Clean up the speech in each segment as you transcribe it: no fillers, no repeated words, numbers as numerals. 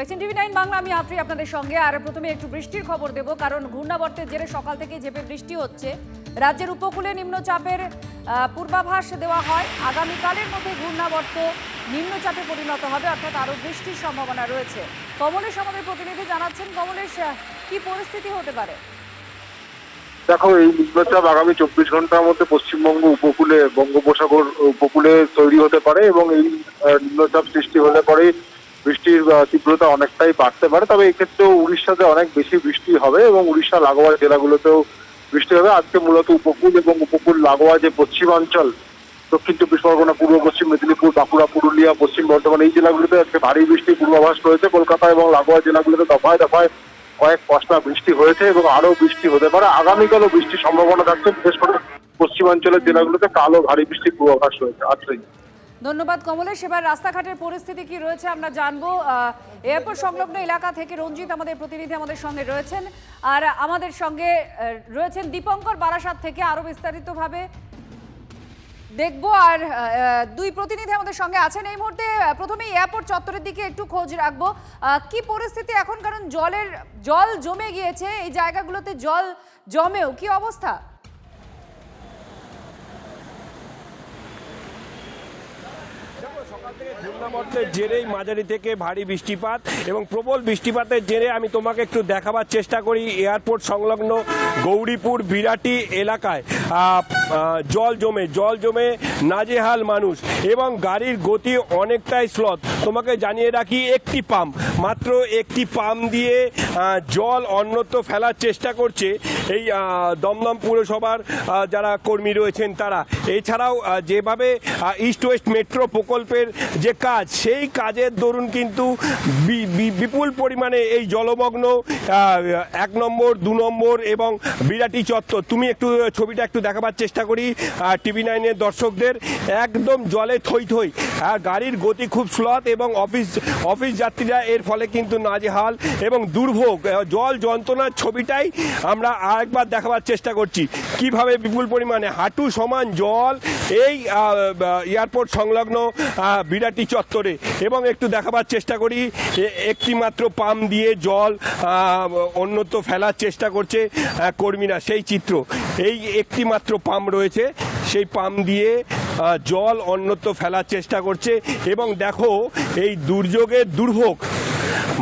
দেখছেন টিভি9 বাংলা, আমি আত্রি আপনাদের সঙ্গে। আর প্রথমে একটু বৃষ্টির খবর দেব, কারণ ঘূর্ণাবর্তের জেরে সকাল থেকে ঝেঁপে বৃষ্টি হচ্ছে। রাজ্যের উপকূলে নিম্নচাপের পূর্বাভাস দেওয়া হয়। আগামীকালের মধ্যে ঘূর্ণাবর্ত নিম্নচাপে পরিণত হবে, অর্থাৎ আরও বৃষ্টির সম্ভাবনা রয়েছে। কমলেশ আমাদের প্রতিনিধি জানাচ্ছেন। কমলেশ, কি পরিস্থিতি হতে পারে? দেখো, এই নিম্নচাপ আগামী 24 ঘন্টার মধ্যে পশ্চিমবঙ্গ উপকূলে, বঙ্গোপসাগর উপকূলে তৈরি হতে পারে এবং এই নিম্নচাপ সৃষ্টি হলে পরে বৃষ্টির তীব্রতা অনেকটাই বাড়তে পারে। তবে এক্ষেত্রেও উড়িষ্যাতে অনেক বেশি বৃষ্টি হবে এবং উড়িষ্যা লাগোয়া জেলাগুলোতেও বৃষ্টি হবে। আজকে মূলত উপকূল এবং উপকূল লাগোয়া যে পশ্চিমাঞ্চল, দক্ষিণ 24 পরগনা, পূর্ব পশ্চিম মেদিনীপুর, বাঁকুড়া, পুরুলিয়া, পশ্চিম বর্ধমান, এই জেলাগুলোতে আজকে ভারী বৃষ্টির পূর্বাভাস রয়েছে। কলকাতা এবং লাগোয়া জেলাগুলোতে দফায় দফায় কয়েক পশলা বৃষ্টি হয়েছে এবং আরো বৃষ্টি হতে পারে। আগামীকালও বৃষ্টির সম্ভাবনা থাকছে, বিশেষ করে পশ্চিমাঞ্চলের জেলাগুলোতে কালো ভারী বৃষ্টির পূর্বাভাস রয়েছে। ধন্যবাদ কমলেশ। এবার রাস্তাঘাটের পরিস্থিতি কি রয়েছে আমরা জানবো। এয়ারপোর্ট সংলগ্ন এলাকা থেকে রঞ্জিত আমাদের প্রতিনিধি আমাদের সঙ্গে রয়েছেন, আর আমাদের সঙ্গে রয়েছেন দীপঙ্কর বারাসাত থেকে। আরো বিস্তারিতভাবে দেখবো। আর দুই প্রতিনিধি আমাদের সঙ্গে আছেন এই মুহূর্তে। প্রথমে এয়ারপোর্ট চত্বরের দিকে একটু খোঁজ রাখবো, কি পরিস্থিতি এখন, কারণ জল জমে গিয়েছে এই জায়গাগুলোতে, জল জমেও কি অবস্থা? সকাল থেকে ঘূর্ণাবর্তের জেরেই মাঝারি থেকে ভারী বৃষ্টিপাত এবং প্রবল বৃষ্টিপাতের জেরে আমি তোমাকে একটু দেখাবার চেষ্টা করি। এয়ারপোর্ট সংলগ্ন গৌরীপুর বিরাটি এলাকায় জল জমে নাজেহাল মানুষ এবং গাড়ির গতি অনেকটাই স্লথ। তোমাকে জানিয়ে রাখি, মাত্র একটি পাম্প দিয়ে জল অন্যত্র ফেলার চেষ্টা করছে এই দমদম পুরসভার যারা কর্মী রয়েছেন তারা। এছাড়াও যেভাবে ইস্ট ওয়েস্ট মেট্রো প্রকল্পের যে কাজ, সেই কাজের দরুন কিন্তু বিপুল পরিমাণে এই জলমগ্ন 1 নম্বর 2 নম্বর এবং বিরাটি চত্বর। তুমি একটু ছবিটা একটু দেখাবার চেষ্টা করি টিভি9-এর দর্শকদের। একদম জলে থই থই, আর গাড়ির গতি খুব স্লথ এবং অফিস যাত্রীরা এর ফলে কিন্তু নাজেহাল এবং দুর্ভোগ। জল যন্ত্রণার ছবিটাই আমরা আরেকবার দেখাবার চেষ্টা করছি, কিভাবে বিপুল পরিমাণে হাঁটু সমান জল এই এয়ারপোর্ট সংলগ্ন বিরাটি চত্বরে। এবং একটু দেখাবার চেষ্টা করি, একটি মাত্র পাম্প দিয়ে জল অন্যত্র ফেলার চেষ্টা করছে কর্মীরা, সেই চিত্র। এই একটি মাত্র পাম্প রয়েছে, সেই পাম্প দিয়ে জল অন্যত্র ফেলার চেষ্টা করছে এবং দেখো এই দুর্যোগের দুর্ভোগ,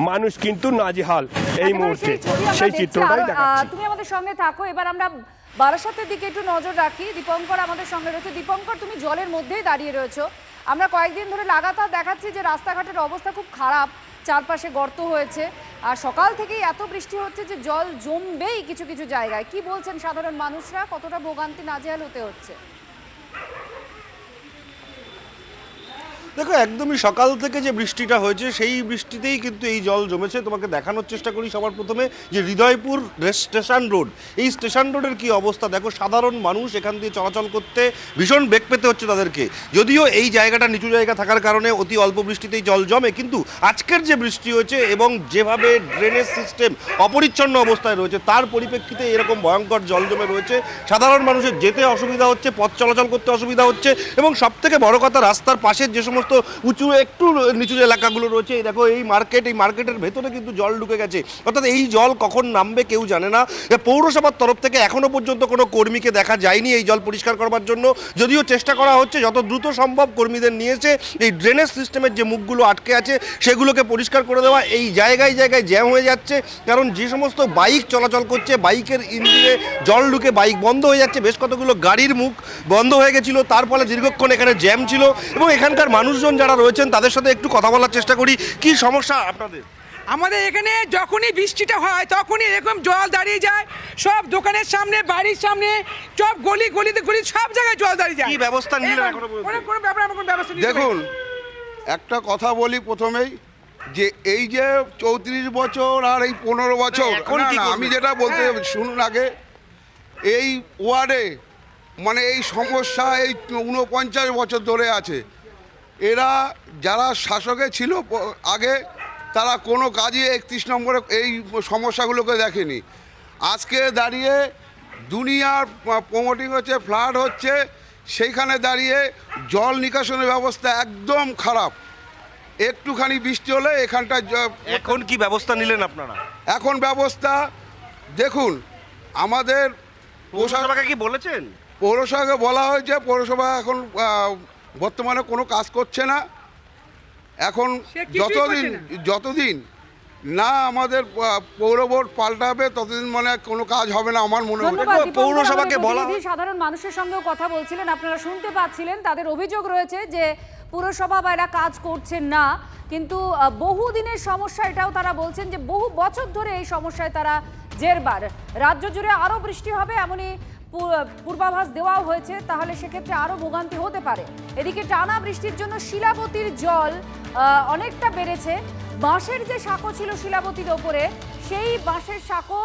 মানুষ কিন্তু নাজেহাল এই মুহূর্তে, সেই চিত্রটাই দেখাচ্ছি। তুমি আমাদের সঙ্গে থাকো। এবার আমরা বারাসাতের দিকে একটু নজর রাখি। দীপঙ্কর আমাদের সঙ্গে রয়েছে। দীপঙ্কর, তুমি জলের মধ্যেই দাঁড়িয়ে রয়েছো। আমরা কয়েকদিন ধরে লাগাতার দেখাচ্ছি যে রাস্তাঘাটের অবস্থা খুব খারাপ, চারপাশে গর্ত হয়েছে, আর সকাল থেকেই এত বৃষ্টি হচ্ছে যে জল জমবেই কিছু কিছু জায়গায়। কি বলছেন সাধারণ মানুষরা, কতটা ভোগান্তি নাজেহাল হতে হচ্ছে? দেখো, একদমই সকাল থেকে যে বৃষ্টিটা হয়েছে সেই বৃষ্টিতেই কিন্তু এই জল জমেছে। তোমাকে দেখানোর চেষ্টা করি সবার প্রথমে যে হৃদয়পুর স্টেশন রোড, এই স্টেশন রোডের কি অবস্থা দেখো। সাধারণ মানুষ এখান দিয়ে চলাচল করতে ভীষণ বেগ পেতে হচ্ছে তাদেরকে। যদিও এই জায়গাটা নিচু জায়গা থাকার কারণে অতি অল্প বৃষ্টিতেই জল জমে, কিন্তু আজকের যে বৃষ্টি হয়েছে এবং যেভাবে ড্রেনেজ সিস্টেম অপরিচ্ছন্ন অবস্থায় রয়েছে তার পরিপ্রেক্ষিতে এরকম ভয়ঙ্কর জল জমে রয়েছে। সাধারণ মানুষের যেতে অসুবিধা হচ্ছে, পথ চলাচল করতে অসুবিধা হচ্ছে এবং সবথেকে বড় কথা, রাস্তার পাশের যে সমস্ত উঁচু একটু নিচু এলাকাগুলো রয়েছে, এই দেখো এই মার্কেটের ভেতরে কিন্তু জল ঢুকে গেছে। অর্থাৎ এই জল কখন নামবে কেউ জানে না। পৌরসভার তরফ থেকে এখনো পর্যন্ত কোনো কর্মীকে দেখা যায়নি এই জল পরিষ্কার করবার জন্য, যদিও চেষ্টা করা হচ্ছে যত দ্রুত সম্ভব কর্মীদের নিয়েছে এই ড্রেনেজ সিস্টেমের যে মুখগুলো আটকে আছে সেগুলোকে পরিষ্কার করে দেওয়া। এই জায়গায় জ্যাম হয়ে যাচ্ছে, কারণ যে সমস্ত বাইক চলাচল করছে বাইকের ইঞ্জিনে জল ঢুকে বাইক বন্ধ হয়ে যাচ্ছে। বেশ কতগুলো গাড়ির মুখ বন্ধ হয়ে গেছিল, তার ফলে দীর্ঘক্ষণ এখানে জ্যাম ছিল। এবং এখানকার মানুষজন যারা রয়েছেন তাদের সাথে একটু কথা বলার চেষ্টা করি। কি সমস্যা আপনাদের? আমাদের এখানে যখনই বৃষ্টিটা হয় তখনই এরকম জল দাঁড়িয়ে যায়, সব দোকানের সামনে, বাড়ির সামনে, সব গলিতে সব জায়গায় জল দাঁড়িয়ে যায়। কি ব্যবস্থা নিলেন এখনো পর্যন্ত? কোনো ব্যাপার কোনো ব্যবস্থা নিতে দেখুন, একটা কথা বলি প্রথমেই, যে এই যে 34 বছর আর এই 15 বছর, আমি যেটা বলতে শুনুন আগে, এই ওয়ার্ডে মানে এই সমস্যা এই 49 বছর ধরে আছে। এরা যারা শাসকে ছিল আগে, তারা কোনো কাজে 31 নম্বরে এই সমস্যাগুলোকে দেখেনি। আজকে দাঁড়িয়ে দুনিয়ার প্রমোটিং হচ্ছে, ফ্লাড হচ্ছে, সেইখানে দাঁড়িয়ে জল নিকাশনের ব্যবস্থা একদম খারাপ। একটুখানি বৃষ্টি হলে এখানটা এখন কি ব্যবস্থা নিলেন আপনারা? এখন ব্যবস্থা দেখুন, আমাদের পৌরসভাকে কি বলেছেন? পৌরসভাকে বলা হয়েছে, পৌরসভা এখন বর্তমানে কোনো কাজ করছে না। এখন সে কিছুই যতদিন না আমাদের পৌর বোর্ড পাল্টাবে ততদিন মানে কোনো কাজ হবে না আমার মনে হয়। ধন্যবাদ দীপঙ্কর। পৌরসভাকে আমাদের বলা প্রতিনিধি সাধারণ মানুষের সঙ্গেও কথা বলছিলেন, আপনারা শুনতে পাচ্ছিলেন। তাদের অভিযোগ রয়েছে যে পুরসভা বা এরা কাজ করছেন না, কিন্তু বহুদিনের সমস্যা এটাও তারা বলছেন যে বহু বছর ধরে এই সমস্যায় তারা জেরবার। রাজ্য জুড়ে আরও বৃষ্টি হবে এমনই পূর্বাভাস দেওয়াও হয়েছে, তাহলে সেক্ষেত্রে আরও ভোগান্তি হতে পারে। এদিকে টানা বৃষ্টির জন্য শিলাবতীর জল অনেকটা বেড়েছে। বাঁশের যে সাঁকো ছিল শিলাবতীর ওপরে, সেই বাঁশের সাঁকো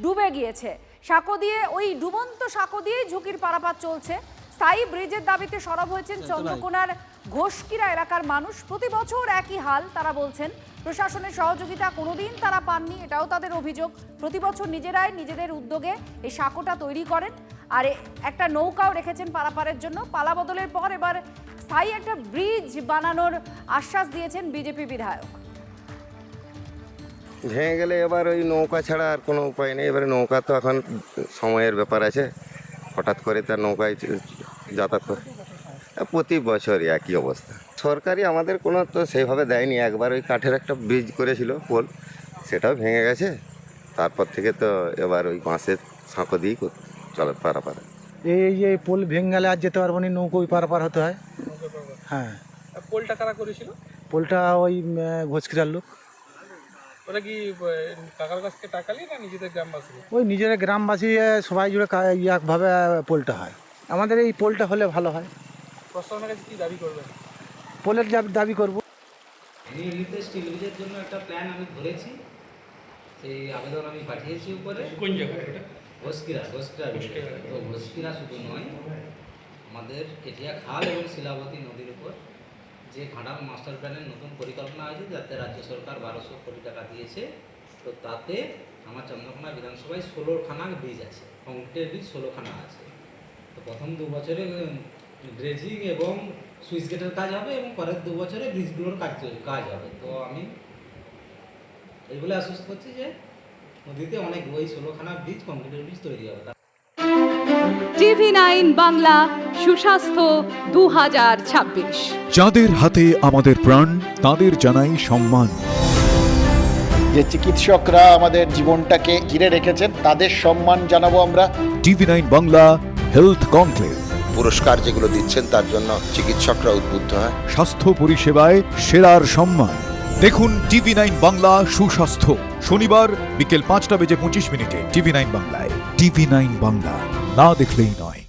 ডুবে গিয়েছে। সাঁকো দিয়ে, ওই ডুবন্ত সাঁকো দিয়েই ঝুঁকির পারাপার চলছে। স্থায়ী ব্রিজের দাবিতে সরব হয়েছেন চন্দ্রকোনার ঘোষকিরা এলাকার মানুষ। প্রতি বছর একই হাল, তারা বলছেন প্রশাসনের সহযোগিতা কোনোদিন তারা পাননি, এটাও তাদের অভিযোগ। প্রতি বছর নিজেরাই নিজেদের উদ্যোগে এই সাঁকোটা তৈরি করেন, আর একটা নৌকাও রেখেছেন পারাপারের জন্য। পালা বদলের পর এবার স্থায়ী একটা ব্রিজ বানানোর আশ্বাস দিয়েছেন বিজেপি বিধায়ক। ভেঙে গেলে এবার ওই নৌকা ছাড়া আর কোনো উপায় নেই। এবারে নৌকা তো এখন সময়ের ব্যাপার আছে, হঠাৎ করে তার নৌকায় যাতায়াত করে। প্রতি বছরই একই অবস্থা। সরকারি আমাদের কোনো তো সেইভাবে দেয়নি। একবার ওই কাঠের একটা ব্রিজ করেছিল পোল, সেটাও ভেঙে গেছে। তারপর থেকে তো এবার ওই বাঁশের সাঁকো দিয়েই চলে পারাপার। এই যে পোল ভেঙে গেলে আর যেতে পারবো না, নৌকো ওই পারাপার হতে হয়। হ্যাঁ, পোলটা কারা করেছিল? পোলটা ওই ঘোষকিরার লোক। ওরা কি কাকার কাছ থেকে টাকা নিয়ে না নিজেদের গ্রামবাসী? ওই নিজেরা গ্রামবাসী সবাই জুড়ে একভাবে পোলটা হয়। আমাদের এই পোলটা হলে ভালো হয়। প্রশাসনের কাছে কি দাবি করবেন? পোলের দাবি করব। এমনিতে স্টিল ব্রিজের জন্য একটা প্ল্যান আমি ধরেছি, সেই আবেদন আমি পাঠিয়েছি উপরে। কোন জায়গায় এটা? ঘোষকিরা তো ঘোষকিরা শুধু নয়, আমাদের কেটিয়া খাল এবং শিলাবতী নদীর উপর যে ঘাটাল মাস্টার প্ল্যানের নতুন পরিকল্পনা হয়েছে, যাতে রাজ্য সরকার 1200 কোটি টাকা দিয়েছে। তো তাতে আমার চন্দ্রকোনা বিধানসভায় 16খানা ব্রিজ আছে, কংক্রিটের ব্রিজ 16খানা আছে। তো প্রথম 2 বছরে ড্রেজিং এবং সুইচ গেটের কাজ হবে, এবং পরের 2 বছরে ব্রিজগুলোর কাজ হবে। তো আমি এইগুলো আশ্বস্ত করছি যে নদীতে অনেক ওই 16খানা ব্রিজ, কংক্রিটের ব্রিজ তৈরি হবে। TV9 বাংলা সুস্বাস্থ্য 2026। যাদের হাতে আমাদের প্রাণ, তাদের জানাই সম্মান। যে চিকিৎসকরা আমাদের জীবনটাকে ঘিরে রেখেছেন, তাদের সম্মান জানাবো আমরা। TV9 বাংলা হেলথ কনক্লেভ পুরস্কার যেগুলো দিচ্ছেন তার জন্য চিকিৎসকরা উদ্বুদ্ধ হয়। স্বাস্থ্য পরিষেবায় সেরার সম্মান। দেখুন TV9 বাংলা সুস্বাস্থ্য, শনিবার বিকেল 5:25 TV9 বাংলায়। TV9 বাংলা, না দেখলেই নয়।